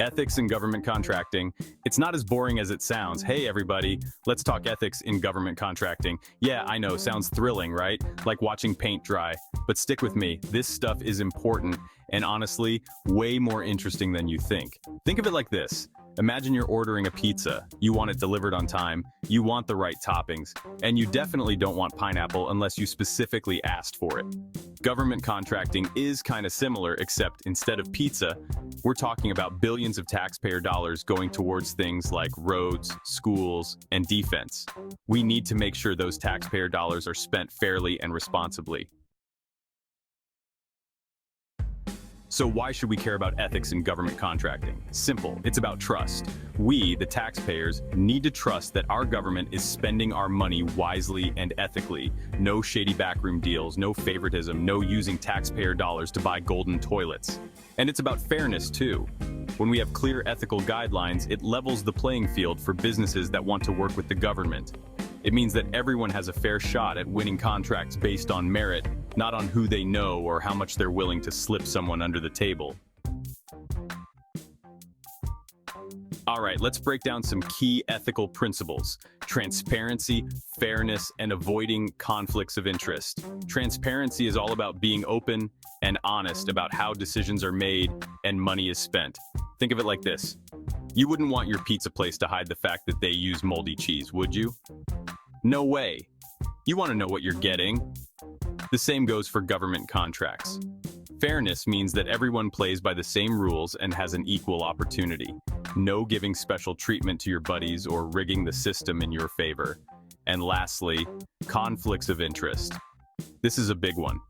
Ethics in government contracting. It's not as boring as it sounds. Hey everybody, let's talk ethics in government contracting. Yeah, I know, sounds thrilling, right? Like watching paint dry. But stick with me, this stuff is important and honestly, way more interesting than you think. Think of it like this. Imagine you're ordering a pizza. You want it delivered on time, you want the right toppings, and you definitely don't want pineapple unless you specifically asked for it. Government contracting is kind of similar, except instead of pizza, we're talking about billions of taxpayer dollars going towards things like roads, schools, and defense. We need to make sure those taxpayer dollars are spent fairly and responsibly. So why should we care about ethics in government contracting? Simple, it's about trust. We, the taxpayers, need to trust that our government is spending our money wisely and ethically. No shady backroom deals, no favoritism, no using taxpayer dollars to buy golden toilets. And it's about fairness too. When we have clear ethical guidelines, it levels the playing field for businesses that want to work with the government. It means that everyone has a fair shot at winning contracts based on merit, not on who they know or how much they're willing to slip someone under the table. All right, let's break down some key ethical principles: transparency, fairness, and avoiding conflicts of interest. Transparency is all about being open and honest about how decisions are made and money is spent. Think of it like this. You wouldn't want your pizza place to hide the fact that they use moldy cheese, would you? No way. You want to know what you're getting. The same goes for government contracts. Fairness means that everyone plays by the same rules and has an equal opportunity. No giving special treatment to your buddies or rigging the system in your favor. And lastly, conflicts of interest. This is a big one.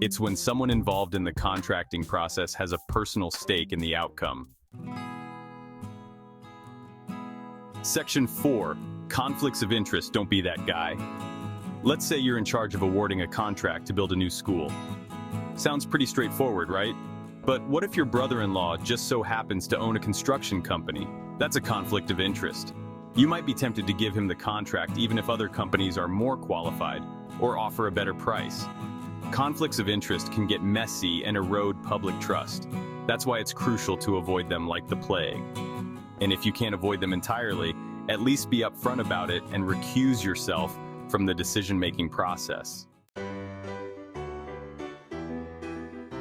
It's when someone involved in the contracting process has a personal stake in the outcome. Section 4. Conflicts of interest. Don't be that guy. Let's say you're in charge of awarding a contract to build a new school. Sounds pretty straightforward, right? But what if your brother-in-law just so happens to own a construction company? That's a conflict of interest. You might be tempted to give him the contract even if other companies are more qualified or offer a better price. Conflicts of interest can get messy and erode public trust. That's why it's crucial to avoid them like the plague. And if you can't avoid them entirely, at least be upfront about it and recuse yourself from the decision-making process.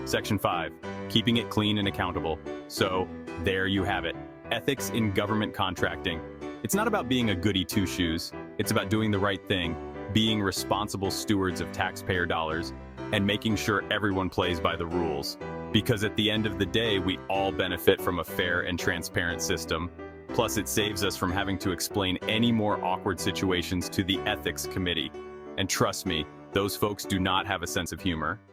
Section 5. Keeping it clean and accountable. So, there you have it. Ethics in government contracting. It's not about being a goody two-shoes. It's about doing the right thing, being responsible stewards of taxpayer dollars, and making sure everyone plays by the rules. Because at the end of the day, we all benefit from a fair and transparent system. Plus, it saves us from having to explain any more awkward situations to the ethics committee. And trust me, those folks do not have a sense of humor.